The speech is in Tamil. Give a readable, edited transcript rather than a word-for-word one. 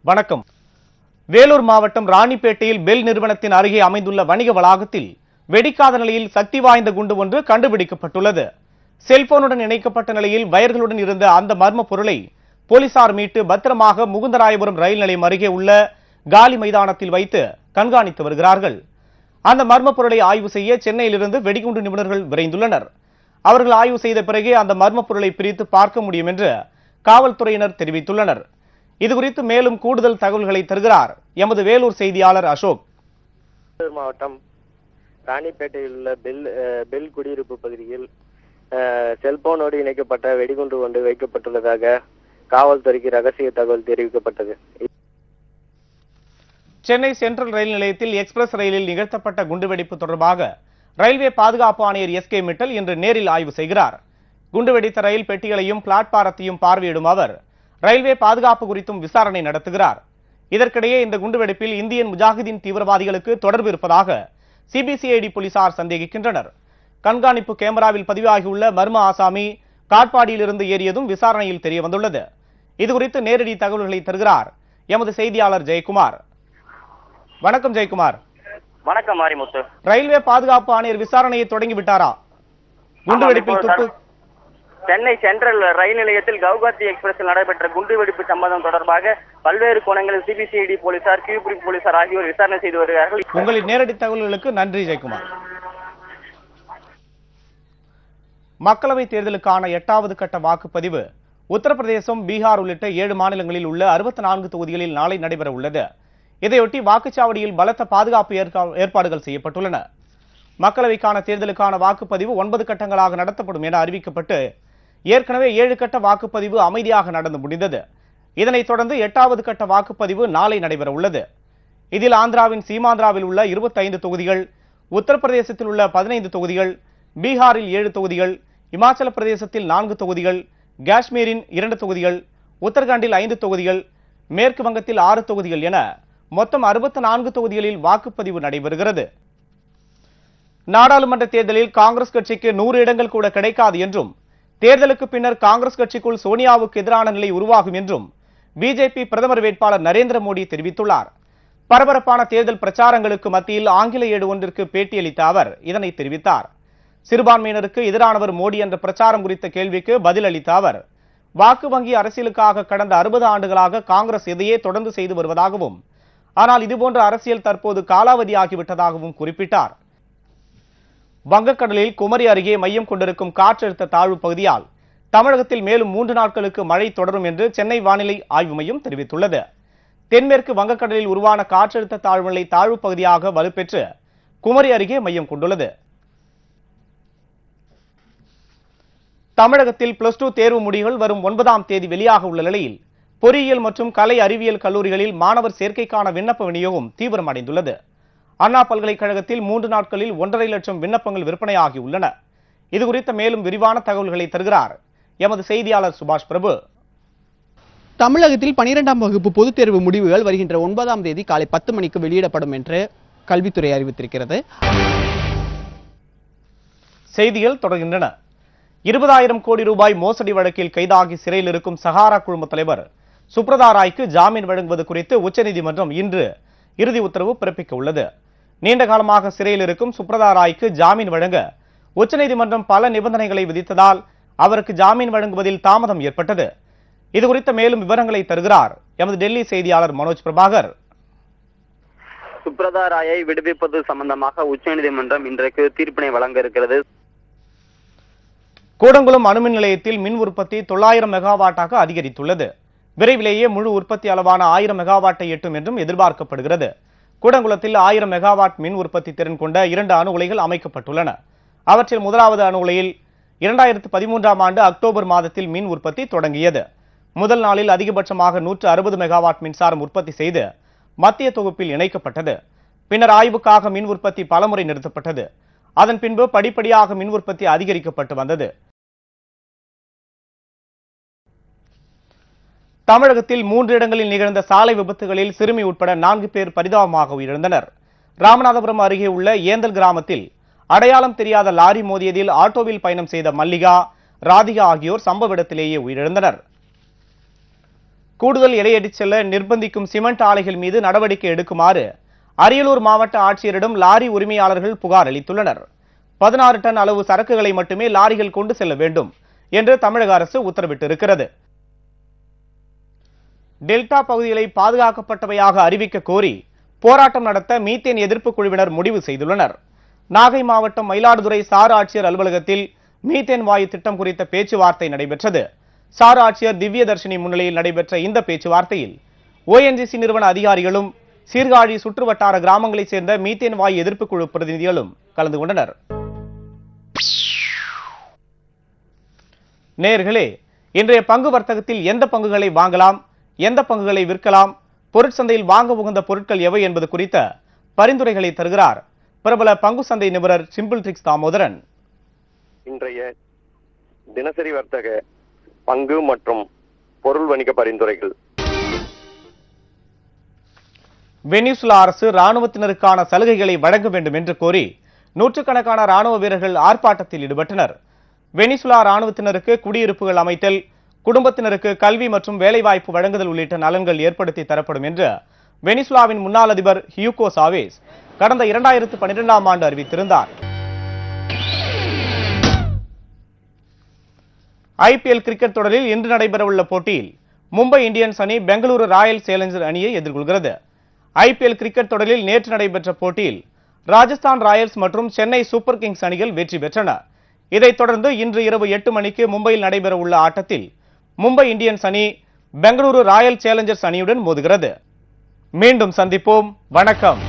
வணக்கம். வேலூர் மாவட்டம் ராணிப்பேட்டையில் பெல் நிறுவனத்தின் அருகே அமைந்துள்ள வணிக வளாகத்தில் வெடிக்காத நிலையில் சக்தி வாய்ந்த குண்டு ஒன்று கண்டுபிடிக்கப்பட்டுள்ளது. செல்போனுடன் இணைக்கப்பட்ட நிலையில் வயர்களுடன் இருந்த அந்த மர்ம பொருளை போலீசார் மீட்டு பத்திரமாக முகுந்தராயபுரம் ரயில் நிலையம் அருகே உள்ள காலி மைதானத்தில் வைத்து கண்காணித்து வருகிறார்கள். அந்த மர்ம பொருளை ஆய்வு செய்ய சென்னையிலிருந்து வெடிகுண்டு நிபுணர்கள் விரைந்துள்ளனர். அவர்கள் ஆய்வு செய்த பிறகே அந்த மர்ம பொருளை பிரித்து பார்க்க முடியும் என்று காவல்துறையினர் தெரிவித்துள்ளனர். இதுகுறித்து மேலும் கூடுதல் தகவல்களை தருகிறார் எமது வேலூர் செய்தியாளர் அசோக். மாவட்டம் ராணிப்பேட்டையில் உள்ள பெல் குடியிருப்பு பகுதியில் செல்போனோடு இணைக்கப்பட்ட வெடிகுண்டு ஒன்று வைக்கப்பட்டுள்ளதாக காவல்துறைக்கு ரகசிய தகவல் தெரிவிக்கப்பட்டது. சென்னை சென்ட்ரல் ரயில் நிலையத்தில் எக்ஸ்பிரஸ் ரயிலில் நிகழ்த்தப்பட்ட குண்டுவெடிப்பு தொடர்பாக ரயில்வே பாதுகாப்பு ஆணையர் எஸ் கே மிட்டல் இன்று நேரில் ஆய்வு செய்கிறார். குண்டுவெடித்த ரயில் பெட்டிகளையும் பிளாட்பாரத்தையும் பார்வையிடும் அவர் ரயில்வே பாதுகாப்பு குறித்தும் விசாரணை நடத்துகிறார். இதற்கிடையே இந்த குண்டுவெடிப்பில் இந்தியன் முஜாஹிதீன் தீவிரவாதிகளுக்கு தொடர்பு இருப்பதாக சிபிசிஐடி போலீசார் சந்தேகிக்கின்றனர். கண்காணிப்பு கேமராவில் பதிவாகியுள்ள மர்ம ஆசாமி காட்பாடியிலிருந்து ஏறியதும் விசாரணையில் தெரிய வந்துள்ளது. இதுகுறித்து நேரடி தகவல்களை தருகிறார் எமது செய்தியாளர் ஜெயக்குமார். வணக்கம் ஜெயக்குமார். வணக்கம் மாரிமுத்து. ரயில்வே பாதுகாப்பு ஆணையர் விசாரணையை தொடங்கிவிட்டாரா? குண்டுவெடிப்பில் சென்னை சென்ட்ரல் ரயில் நிலையத்தில் கவுகாத்தி எக்ஸ்பிரஸில் நடைபெற்ற குண்டுவெடிப்பு சம்பவம் தொடர்பாக பல்வேறு கோணங்களில் சிபிசிஐடி போலீசார், கியூபிரிக் போலீசார் ஆகியோர் விசாரணை செய்து வருகிறார்கள். உங்களின் நேரடி தகவல்களுக்கு நன்றி ஜெயக்குமார். மக்களவைத் தேர்தலுக்கான 8வது கட்ட வாக்குப்பதிவு உத்தரப்பிரதேசம், பீகார் உள்ளிட்ட 7 மாநிலங்களில் உள்ள 64 தொகுதிகளில் நாளை நடைபெற உள்ளது. இதையொட்டி வாக்குச்சாவடியில் பலத்த பாதுகாப்பு ஏற்பாடுகள் செய்யப்பட்டுள்ளன. மக்களவைக்கான தேர்தலுக்கான வாக்குப்பதிவு 9 கட்டங்களாக நடத்தப்படும் என அறிவிக்கப்பட்டு ஏற்கனவே 7 கட்ட வாக்குப்பதிவு அமைதியாக நடந்து முடிந்தது. இதனைத் தொடர்ந்து 8வது கட்ட வாக்குப்பதிவு நாளை நடைபெற உள்ளது. இதில் ஆந்திராவின் சீமாந்திராவில் உள்ள 25 தொகுதிகள், உத்தரப்பிரதேசத்தில் உள்ள 15 தொகுதிகள், பீகாரில் 7 தொகுதிகள், இமாச்சல பிரதேசத்தில் 4 தொகுதிகள், காஷ்மீரின் 2 தொகுதிகள், உத்தரகாண்டில் 5 தொகுதிகள், மேற்கு வங்கத்தில் 6 தொகுதிகள் என மொத்தம் 64 தொகுதிகளில் வாக்குப்பதிவு நடைபெறுகிறது. நாடாளுமன்ற தேர்தலில் காங்கிரஸ் கட்சிக்கு 100 இடங்கள் கூட கிடைக்காது என்றும் தேர்தலுக்கு பின்னர் காங்கிரஸ் கட்சிக்குள் சோனியாவுக்கு எதிரான நிலை உருவாகும் என்றும் பிஜேபி பிரதமர் வேட்பாளர் நரேந்திர மோடி தெரிவித்துள்ளார். பரபரப்பான தேர்தல் பிரச்சாரங்களுக்கு மத்தியில் ஆங்கில ஏடு ஒன்றிற்கு பேட்டியளித்த அவர் இதனை தெரிவித்தார். சிறுபான்மையினருக்கு எதிரானவர் மோடி என்ற பிரச்சாரம் குறித்த கேள்விக்கு பதில் அளித்த அவர் வாக்கு வங்கி அரசியலுக்காக கடந்த 60 ஆண்டுகளாக காங்கிரஸ் இதையே தொடர்ந்து செய்து வருவதாகவும், ஆனால் இதுபோன்ற அரசியல் தற்போது காலாவதியாகிவிட்டதாகவும் குறிப்பிட்டார். வங்கக்கடலில் குமரி அருகே மையம் கொண்டிருக்கும் காற்றழுத்த தாழ்வு பகுதியால் தமிழகத்தில் மேலும் 3 நாட்களுக்கு மழை தொடரும் என்று சென்னை வானிலை ஆய்வு மையம் தெரிவித்துள்ளது. தென்மேற்கு வங்கக்கடலில் உருவான காற்றழுத்த தாழ்வுநிலை தாழ்வு பகுதியாக வலுப்பெற்று குமரி அருகே மையம் கொண்டுள்ளது. தமிழகத்தில் +2 தேர்வு முடிவுகள் வரும் 9ஆம் தேதி வெளியாக உள்ள நிலையில் பொறியியல் மற்றும் கலை அறிவியல் கல்லூரிகளில் மாணவர் சேர்க்கைக்கான விண்ணப்ப விநியோகம் தீவிரமடைந்துள்ளது. அண்ணா பல்கலைக்கழகத்தில் 3 நாட்களில் 1.5 லட்சம் விண்ணப்பங்கள் விற்பனையாகி உள்ளன. இதுகுறித்த மேலும் விரிவான தகவல்களை தருகிறார் எமது செய்தியாளர் சுபாஷ் பிரபு. தமிழகத்தில் 12ஆம் வகுப்பு பொதுத் தேர்வு முடிவுகள் வருகின்ற 9ஆம் தேதி காலை 10 மணிக்கு வெளியிடப்படும் என்று கல்வித்துறை அறிவித்திருக்கிறது. செய்திகள் தொடர்கின்றன. 20,000 கோடி ரூபாய் மோசடி வழக்கில் கைதாகி சிறையில் இருக்கும் சஹாரா குழும தலைவர் சுப்ரதா ராய்க்கு ஜாமீன் வழங்குவது குறித்து உச்சநீதிமன்றம் இன்று இறுதி உத்தரவு பிறப்பிக்க உள்ளது. நீண்ட காலமாக சிறையில் இருக்கும் சுப்ரதா ராய்க்கு ஜாமீன் வழங்க உச்சநீதிமன்றம் பல நிபந்தனைகளை விதித்ததால் அவருக்கு ஜாமீன் வழங்குவதில் தாமதம் ஏற்பட்டது. இதுகுறித்த மேலும் விவரங்களை தருகிறார் எமது டெல்லி செய்தியாளர் மனோஜ் பிரபாகர். சுப்ரதா ராயை விடுவிப்பது சம்பந்தமாக உச்சநீதிமன்றம் இன்றைக்கு தீர்ப்பினை வழங்க இருக்கிறது. கூடங்குளம் அணுமின் நிலையத்தில் மின் உற்பத்தி 900 மெகாவாட்டாக அதிகரித்துள்ளது. விரைவிலேயே முழு உற்பத்தி அளவான 1000 மெகாவாட்டை எட்டும் என்றும் எதிர்பார்க்கப்படுகிறது. கூடங்குளத்தில் 1000 மெகாவாட் மின் உற்பத்தி திறன் கொண்ட 2 அணு உலைகள் அமைக்கப்பட்டுள்ளன. அவற்றில் முதலாவது அணு உலையில் 2013ஆம் ஆண்டு அக்டோபர் மாதத்தில் மின் உற்பத்தி தொடங்கியது. முதல் நாளில் அதிகபட்சமாக 160 மெகாவாட் மின்சாரம் உற்பத்தி செய்து மத்திய தொகுப்பில் இணைக்கப்பட்டது. பின்னர் ஆய்வுக்காக மின் உற்பத்தி பலமுறை நிறுத்தப்பட்டது. அதன் பின்பு படிப்படியாக மின் உற்பத்தி அதிகரிக்கப்பட்டு வந்தது. தமிழகத்தில் 3 இடங்களில் நிகழ்ந்த சாலை விபத்துகளில் சிறுமி உட்பட 4 பேர் பரிதாபமாக உயிரிழந்தனர். ராமநாதபுரம் அருகே உள்ள ஏந்தல் கிராமத்தில் அடையாளம் தெரியாத லாரி மோதியதில் ஆட்டோவில் பயணம் செய்த மல்லிகா, ராதிகா ஆகியோர் சம்பவ இடத்திலேயே உயிரிழந்தனர். கூடுதல் எடையேற்றிச் செல்ல நிர்பந்திக்கும் சிமெண்ட் ஆலைகள் மீது நடவடிக்கை எடுக்குமாறு அரியலூர் மாவட்ட ஆட்சியரிடம் லாரி உரிமையாளர்கள் புகார் அளித்துள்ளனர். 16 டன் அளவு சரக்குகளை மட்டுமே லாரிகள் கொண்டு செல்ல வேண்டும் என்று தமிழக அரசு உத்தரவிட்டிருக்கிறது. டெல்டா பகுதிகளை பாதுகாக்கப்பட்டவையாக அறிவிக்க கோரி போராட்டம் நடத்த மீத்தேன் எதிர்ப்பு குழுவினர் முடிவு செய்துள்ளனர். நாகை மாவட்டம் மயிலாடுதுறை சார் ஆட்சியர் அலுவலகத்தில் மீத்தேன் வாயு திட்டம் குறித்த பேச்சுவார்த்தை நடைபெற்றது. சார் ஆட்சியர் திவ்யதர்ஷினி முன்னிலையில் நடைபெற்ற இந்த பேச்சுவார்த்தையில் ONGC நிறுவன அதிகாரிகளும் சீர்காழி சுற்றுவட்டார கிராமங்களைச் சேர்ந்த மீத்தேன் வாயு எதிர்ப்பு குழு பிரதிநிதிகளும் கலந்து கொண்டனர். நேயர்களே, இன்றைய பங்கு வர்த்தகத்தில் எந்த பங்குகளை வாங்கலாம், எந்த பங்குகளை விற்கலாம், பொருட்சந்தையில் வாங்க உகந்த பொருட்கள் எவை என்பது குறித்த பரிந்துரைகளை தருகிறார் பிரபல பங்கு சந்தை நிபுணர் சிம்பிள் ட்ரிக்ஸ் தாமோதரன். இன்றைய தினசரி வர்த்தக பங்கு மற்றும் பொருள் வணிக பரிந்துரைகள். வெனிசுலா அரசு ராணுவத்தினருக்கான சலுகைகளை வழங்க வேண்டும் என்று கோரி நூற்றுக்கணக்கான ராணுவ வீரர்கள் ஆர்ப்பாட்டத்தில் ஈடுபட்டனர். வெனிசுலா ராணுவத்தினருக்கு குடியிருப்புகள் அமைத்தல், குடும்பத்தினருக்கு கல்வி மற்றும் வேலைவாய்ப்பு வழங்குதல் உள்ளிட்ட நலன்கள் ஏற்படுத்தி தரப்படும் என்று வெனிசுலாவின் முன்னாள் அதிபர் ஹியூகோ சாவேஸ் கடந்த 2012ஆம் ஆண்டு அறிவித்திருந்தார். IPL கிரிக்கெட் தொடரில் இன்று நடைபெறவுள்ள போட்டியில் மும்பை இந்தியன்ஸ் அணி பெங்களூரு ராயல் சேலஞ்சர் அணியை எதிர்கொள்கிறது. IPL கிரிக்கெட் தொடரில் நேற்று நடைபெற்ற போட்டியில் ராஜஸ்தான் ராயல்ஸ் மற்றும் சென்னை சூப்பர் கிங்ஸ் அணிகள் வெற்றி பெற்றன. இதைத் தொடர்ந்து இன்று இரவு 8 மணிக்கு மும்பையில் நடைபெறவுள்ள ஆட்டத்தில் மும்பை இந்தியன்ஸ் அணி பெங்களூரு ராயல் சேலஞ்சர்ஸ் அணியுடன் மோதுகிறது. மீண்டும் சந்திப்போம். வணக்கம்.